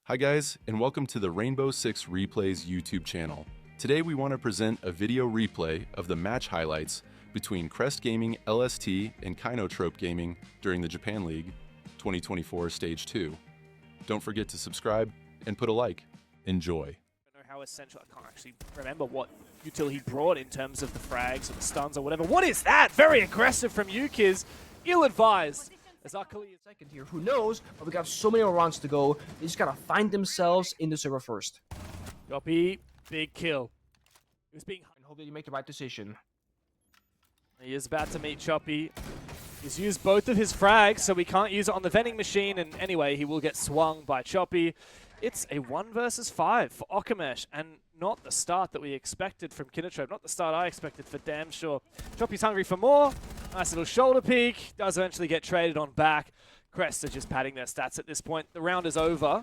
Hi guys, and welcome to the Rainbow Six Replays YouTube channel. Today we want to present a video replay of the match highlights between Crest Gaming LST and KINOTROPE Gaming during the Japan League 2024 Stage 2. Don't forget to subscribe and put a like. Enjoy. I don't know how essential, I can't actually remember what util he brought in terms of the frags or the stuns or whatever. What is that? Very aggressive from IGZIST. Ill-advised. Second here, who knows? But we got so many more rounds to go. They just gotta find themselves in the server first. Choppy, big kill. He was being. And hope that you make the right decision. He is about to meet Choppy. He's used both of his frags, so we can't use it on the vending machine. And anyway, he will get swung by Choppy. It's a 1 versus 5 for Okamesh, and not the start that we expected from KINOTROPE. Not the start I expected for damn sure. Choppy's hungry for more. Nice little shoulder peek. Does eventually get traded on back. Crest are just padding their stats at this point. The round is over.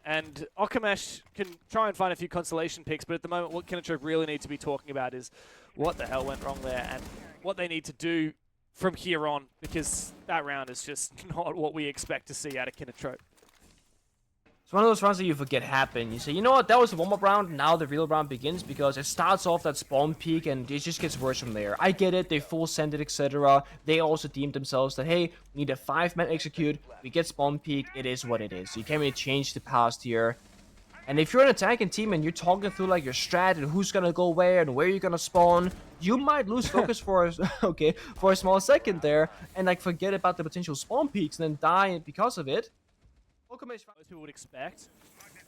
And Okamesh can try and find a few consolation picks, but at the moment what KINOTROPE really need to be talking about is what the hell went wrong there and what they need to do from here on, because that round is just not what we expect to see out of KINOTROPE. It's one of those rounds that you forget happen. You say, you know what, that was a warm-up round, now the real round begins, because it starts off that spawn peak and it just gets worse from there. I get it, they full send it, etc. They also deemed themselves that, hey, we need a 5-man execute, we get spawn peak, it is what it is. You can't really change the past here. And if you're an attacking team and you're talking through like your strat and who's gonna go where and where you're gonna spawn, you might lose focus for a small second there and like forget about the potential spawn peaks and then die because of it. Most people would expect.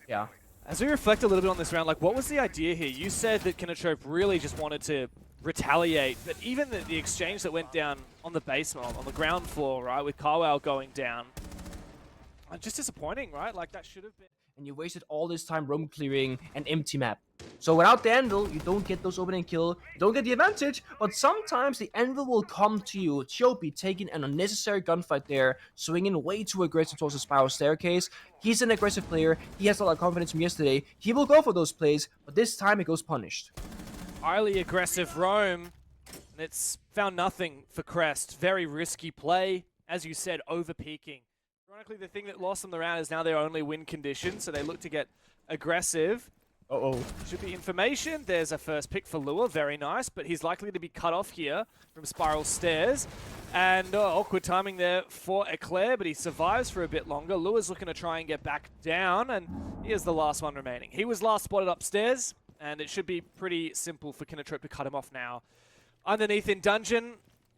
Yeah. As we reflect a little bit on this round, like, what was the idea here? You said that KINOTROPE really just wanted to retaliate, but even the exchange that went down on the basement, on the ground floor, right, with Carwell going down, just disappointing, right? Like, that should have been. And you wasted all this time roam clearing an empty map. So without the anvil, you don't get those opening kill, you don't get the advantage, but sometimes the anvil will come to you. Choppy taking an unnecessary gunfight there, swinging way too aggressive towards the spiral staircase. He's an aggressive player, he has a lot of confidence from yesterday, he will go for those plays, but this time it goes punished. Highly aggressive roam, and it's found nothing for Crest. Very risky play, as you said, over-peaking. Ironically, the thing that lost them the round is now their only win condition, so they look to get aggressive. Should be information. There's a first pick for Lua, very nice, but he's likely to be cut off here from spiral stairs. And awkward timing there for Eclair, but he survives for a bit longer. Lua's looking to try and get back down, and here's the last one remaining. He was last spotted upstairs, and it should be pretty simple for KINOTROPE to cut him off now. Underneath in dungeon,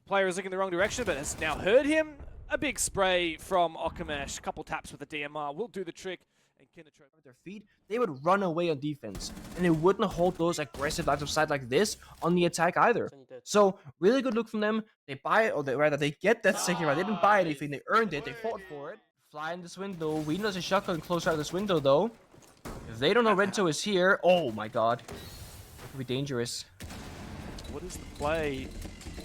player is looking the wrong direction, but has now heard him. A big spray from Okamesh, a couple taps with the DMR will do the trick. And KINOTROPE With their feet, they would run away on defense, and they wouldn't hold those aggressive lines of sight like this on the attack either. So really good look from them. They buy it, or they get that second round. They didn't buy anything, they earned it, they fought for it. Fly in this window. We know there's a shotgun close out of this window though. If they don't know Rento is here, oh my god, it could be dangerous. What is the play?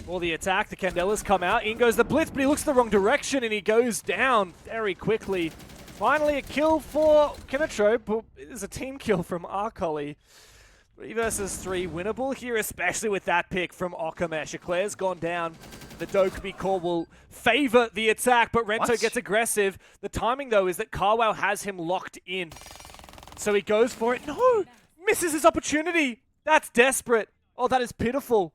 For the attack, the Candelas come out. In goes the blitz, but he looks the wrong direction and he goes down very quickly. Finally, a kill for KINOTROPE. It is a team kill from Arcoli. 3 versus 3 winnable here, especially with that pick from Okamesh. Eclair's gone down. The Dokkaebi call will favor the attack, but Rento gets aggressive. The timing, though, is that Carwell has him locked in. So he goes for it. No! Misses his opportunity. That's desperate. Oh, that is pitiful.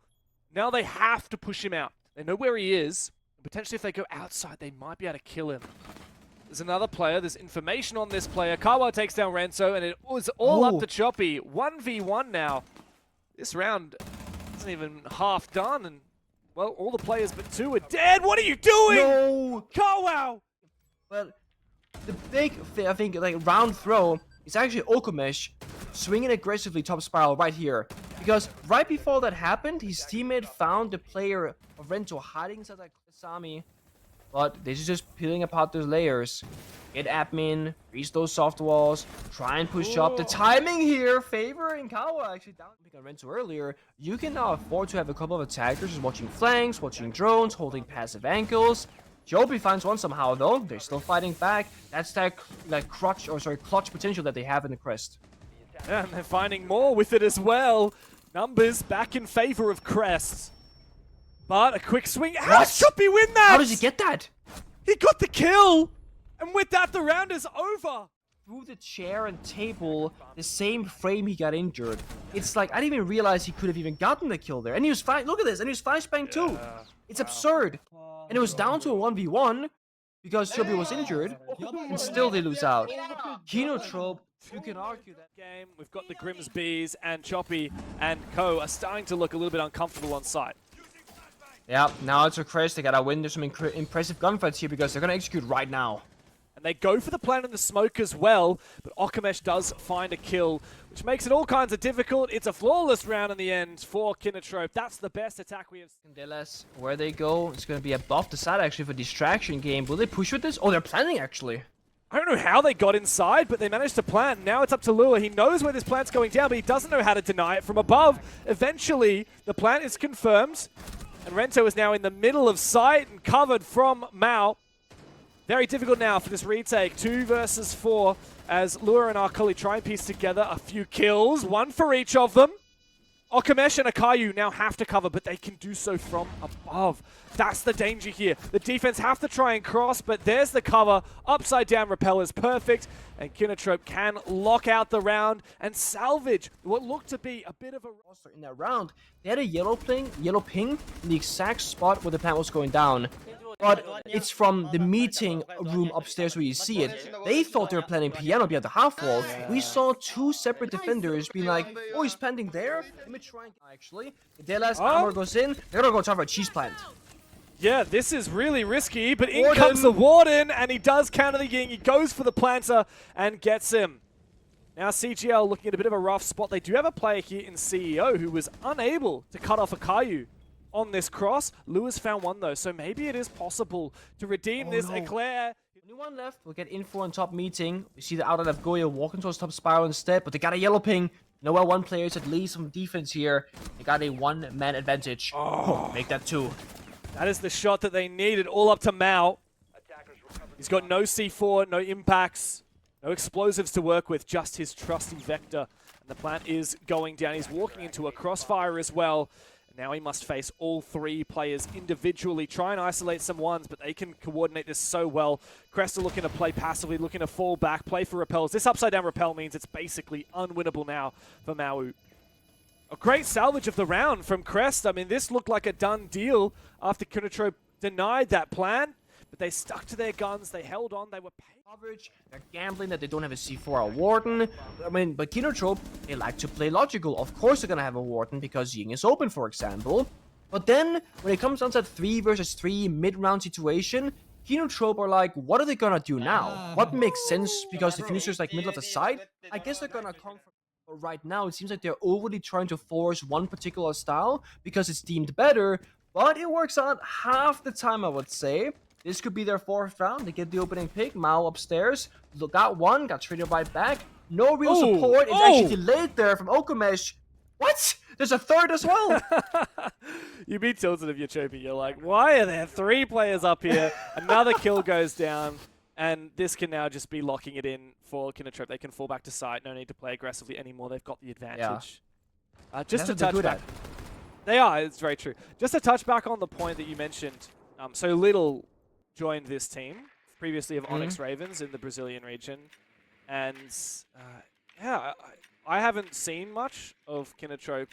Now they have to push him out. They know where he is. Potentially if they go outside, they might be able to kill him. There's another player. There's information on this player. Carwell takes down Renzo, and it was all up to Choppy. 1v1 now. This round isn't even half done, and, well, all the players but 2 are dead. What are you doing? No! Carwell! Well, the big, I think, like, round throw is actually Okamesh swinging aggressively top spiral right here. Because right before that happened, his teammate found the player of Rento hiding inside that Sami. But this is just peeling apart those layers. Get admin, reach those soft walls, try and push up. The timing here favoring Kawa actually down pick on Rento earlier. You can now afford to have a couple of attackers just watching flanks, watching drones, holding passive ankles. Choppy finds one somehow though. They're still fighting back. That's that clutch potential that they have in the Crest. Yeah, and they're finding more with it as well. Numbers back in favor of Crest. But a quick swing. How does Choppy win that? How does he get that? He got the kill! And with that, the round is over. through the chair and table the same frame he got injured. It's like, I didn't even realize he could have even gotten the kill there. And he was look at this, and he was flashbang too. It's absurd. And it was down to a 1v1 because Choppy was injured, and still they lose out. KINOTROPE, you can argue that game. We've got the Grimsbys and Choppy and Co are starting to look a little bit uncomfortable on site. Yeah, now it's a Crest. They gotta win. There's some impressive gunfights here because they're gonna execute right now. And they go for the plant in the smoke as well, but Okamesh does find a kill, which makes it all kinds of difficult. It's a flawless round in the end for KINOTROPE. That's the best attack we have seen. Candelas, where they go, it's gonna be above the side actually for distraction game. Will they push with this? Oh, they're planning actually. I don't know how they got inside, but they managed to plant. Now it's up to Lua. He knows where this plant's going down, but he doesn't know how to deny it from above. Eventually, the plant is confirmed, and Rento is now in the middle of sight and covered from Mao. Very difficult now for this retake. 2 versus 4 as Lua and Arkuli try and piece together a few kills. 1 for each of them. Okamesh and Akayu now have to cover, but they can do so from above. That's the danger here. The defense have to try and cross, but there's the cover. Upside down rappel is perfect, and KINOTROPE can lock out the round and salvage what looked to be a bit of a... In that round, they had a yellow ping in the exact spot where the plant was going down. But it's from the meeting room upstairs where you see it. They thought they were planting piano behind the half wall. We saw 2 separate defenders being like, oh, he's planting there? Let me try and... Actually, the last armor goes in. They're gonna go talk about cheese plant. Yeah, this is really risky, but in comes the Warden, and he does counter the Ying. He goes for the planter and gets him. Now CGL looking at a bit of a rough spot. They do have a player here in CEO who was unable to cut off Akayu on this cross. Lewis found one though, so maybe it is possible to redeem this. Eclair. Only one left. We'll get info on top meeting. We see the outlet of Goya walking towards top spiral instead, but they got a yellow ping. No L1 players, at least some defense here. They got a 1-man advantage. Make that 2. That is the shot that they needed, all up to Mao. He's got no C4, no impacts, no explosives to work with, just his trusty Vector. And the plant is going down. He's walking into a crossfire as well. And now he must face all 3 players individually, try and isolate some ones, but they can coordinate this so well. Crest are looking to play passively, looking to fall back, play for repels. This upside down repel means it's basically unwinnable now for Mau. A great salvage of the round from Crest. I mean, this looked like a done deal after KINOTROPE denied that plan, but they stuck to their guns, they held on, they were paid. Coverage, they're gambling that they don't have a C4 or Warden. I mean, but KINOTROPE, they like to play logical. Of course they're gonna have a Warden because Ying is open, for example. But then, when it comes down to that 3 versus 3 mid-round situation, KINOTROPE are like, what are they gonna do now? What makes sense because the future's like middle of the side? I guess they're gonna come from... But right now, it seems like they're overly trying to force one particular style because it's deemed better, but it works out half the time, I would say. This could be their 4th round. They get the opening pick. Mao upstairs. Got one, got traded right back. No real support. It's actually delayed there from Okamesh. What? There's a 3rd as well. You'd be tilted if you're Choppy. You're like, why are there 3 players up here? Another kill goes down. And this can now just be locking it in for KINOTROPE. They can fall back to site. No need to play aggressively anymore. They've got the advantage. Yeah. Just to touch back. They are. It's very true. Just to touch back on the point that you mentioned. So Little joined this team previously of Onyx Ravens in the Brazilian region. And yeah, I haven't seen much of KINOTROPE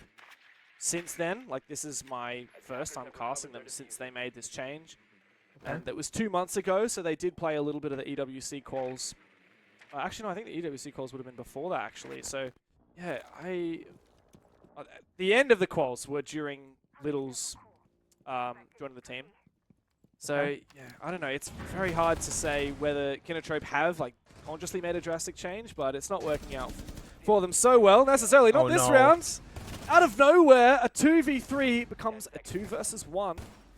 since then. Like, this is my first time casting them since they made this change. And that was 2 months ago, so they did play a little bit of the EWC quals. Actually, no, I think the EWC quals would have been before that, actually. So, yeah, the end of the quals were during Little's joining the team. So, yeah, I don't know. It's very hard to say whether KINOTROPE have, like, consciously made a drastic change, but it's not working out for them so well, necessarily. Not this round. Out of nowhere, a 2v3 becomes a 2 versus 1.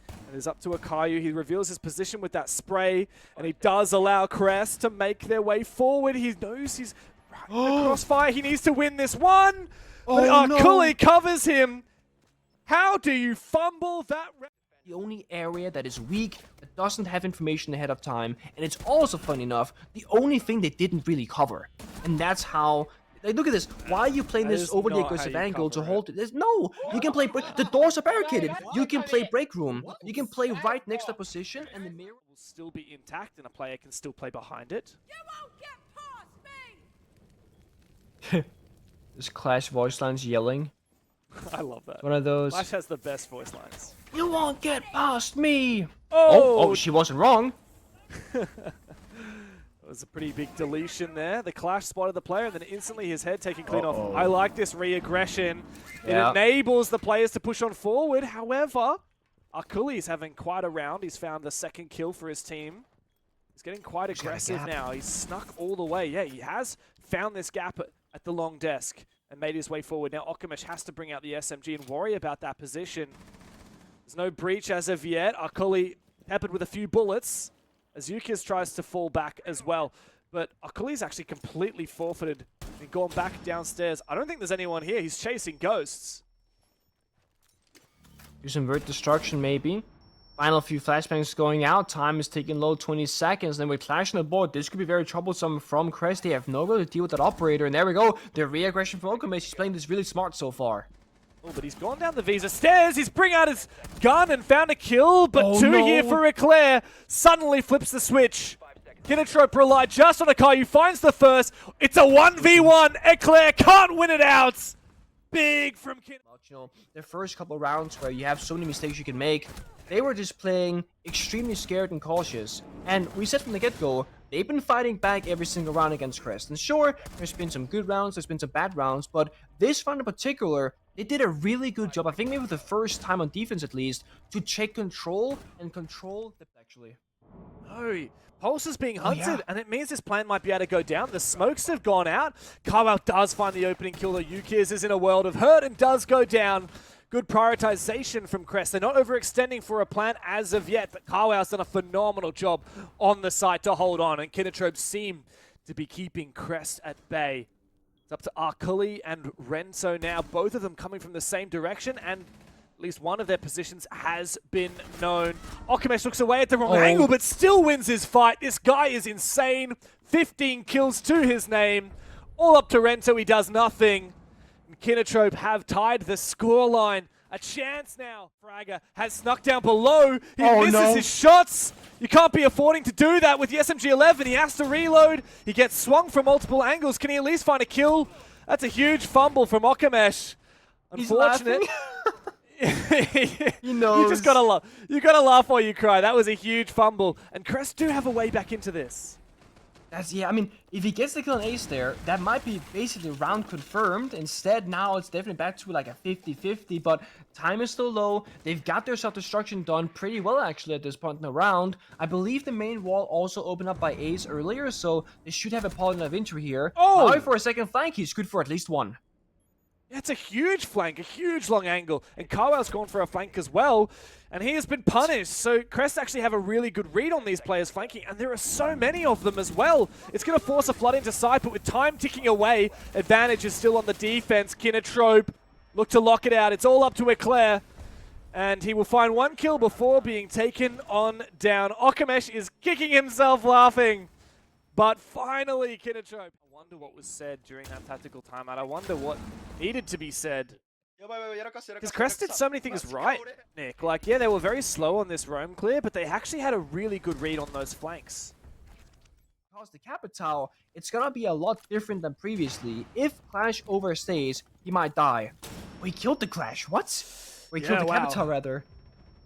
It is up to Akayu. He reveals his position with that spray, and he does allow Crest to make their way forward. He knows he's right in the crossfire. He needs to win this one. But Arkuli covers him. How do you fumble that? The only area that is weak, that doesn't have information ahead of time, and it's also, funny enough, the only thing they didn't really cover. And that's how... Like, look at this. Why are you playing this overly aggressive angle to hold it? No, you can play... The doors are barricaded. You can play break room. You can play right next to the position, and the mirror will still be intact, and a player can still play behind it. You won't get past me! This Clash voice lines yelling. I love that. One of those. Clash has the best voice lines. You won't get past me. Oh! Oh, she wasn't wrong. It was a pretty big deletion there. The Clash spotted the player, and then instantly his head taken clean off. I like this re-aggression. Yeah. It enables the players to push on forward. However, Akuli's having quite a round. He's found the second kill for his team. He's getting quite aggressive now. He's snuck all the way. Yeah, he has found this gap at the long desk and made his way forward. Now Okamesh has to bring out the SMG and worry about that position. There's no breach as of yet. Akuli peppered with a few bullets as IGZIST tries to fall back as well. But Akuli's actually completely forfeited and gone back downstairs. I don't think there's anyone here. He's chasing ghosts. Do some vert destruction maybe. Final few flashbangs going out. Time is taking low, 20 seconds. Then with Clash on the board, this could be very troublesome from Crest. They have no way to deal with that operator. And there we go. The re-aggression from Okamesh. He's playing this really smart so far. Oh, but he's gone down the Visa stairs. He's bring out his gun and found a kill. But here for Eclair. Suddenly flips the switch. KINOTROPE relied just on Akayu. Finds the first. It's a 1v1. Eclair can't win it out. Big from KINOTROPE. You know, the first couple rounds where you have so many mistakes you can make, they were just playing extremely scared and cautious. And we said from the get-go, they've been fighting back every single round against Crest. And sure, there's been some good rounds, there's been some bad rounds, but this round in particular, they did a really good job, I think maybe for the first time on defense at least, to check control and control the... Actually. No, Pulse is being hunted, and it means this plan might be able to go down. The smokes have gone out. Carwell does find the opening kill, though IGZIST is in a world of hurt and does go down. Good prioritization from Crest. They're not overextending for a plan as of yet, but Carwell's done a phenomenal job on the site to hold on, and KINOTROPE seem to be keeping Crest at bay. It's up to Arkuli and Renzo now, both of them coming from the same direction, and at least one of their positions has been known. Okamesh looks away at the wrong angle, but still wins his fight. This guy is insane. 15 kills to his name. All up to Renzo, he does nothing. And KINOTROPE have tied the scoreline. A chance now. Fraga has snuck down below. He misses his shots. You can't be affording to do that with the SMG-11. He has to reload. He gets swung from multiple angles. Can he at least find a kill? That's a huge fumble from Okamesh. Unfortunate. He knows. You just gotta laugh. You gotta laugh while you cry. That was a huge fumble, and Crest do have a way back into this. I mean, if he gets the kill on ace there, that might be basically round confirmed. Instead, now it's definitely back to like a 50-50, but time is still low. They've got their self-destruction done pretty well, actually, at this point in the round. I believe the main wall also opened up by ace earlier, so they should have a polygon of entry here. Oh! Now for a second flank, he's good for at least one. That's a huge flank, a huge long angle, and Carwell's gone for a flank as well, and he has been punished. So Crest actually have a really good read on these players flanking, and there are so many of them as well. It's going to force a flood into side, but with time ticking away, advantage is still on the defense. KINOTROPE look to lock it out. It's all up to Eclair, and he will find one kill before being taken on down. Okamesh is kicking himself laughing, but finally KINOTROPE. I wonder what was said during that tactical timeout. I wonder what needed to be said. Because Crest did so many things right, Nick. Like, yeah, they were very slow on this roam clear, but they actually had a really good read on those flanks. Because the Capital, it's gonna be a lot different than previously. If Clash overstays, he might die. Oh, he killed the Clash, what? Or he killed the Capital, rather.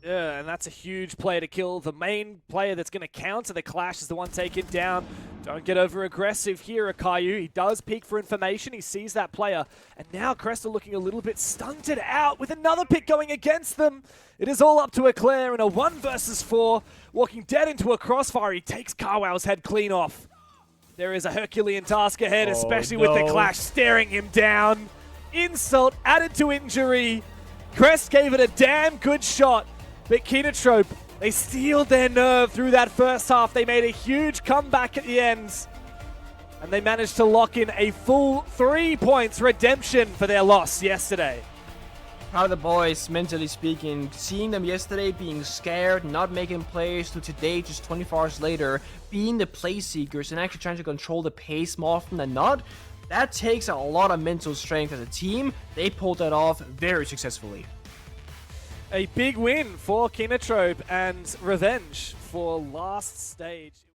Yeah, and that's a huge player to kill. The main player that's going to counter the Clash is the one taken down. Don't get over-aggressive here, Akayu. He does peek for information. He sees that player. And now Crest are looking a little bit stunted out with another pick going against them. It is all up to Eclair in a 1 versus 4. Walking dead into a crossfire. He takes Carwell's head clean off. There is a Herculean task ahead, especially with the Clash staring him down. Insult added to injury. Crest gave it a damn good shot. But KINOTROPE, they steeled their nerve through that first half. They made a huge comeback at the end. And they managed to lock in a full 3 points redemption for their loss yesterday. Proud of the boys, mentally speaking. Seeing them yesterday being scared, not making plays, to today, just 24 hours later, being the play seekers and actually trying to control the pace more often than not, that takes a lot of mental strength as a team. They pulled that off very successfully. A big win for KINOTROPE and revenge for last stage.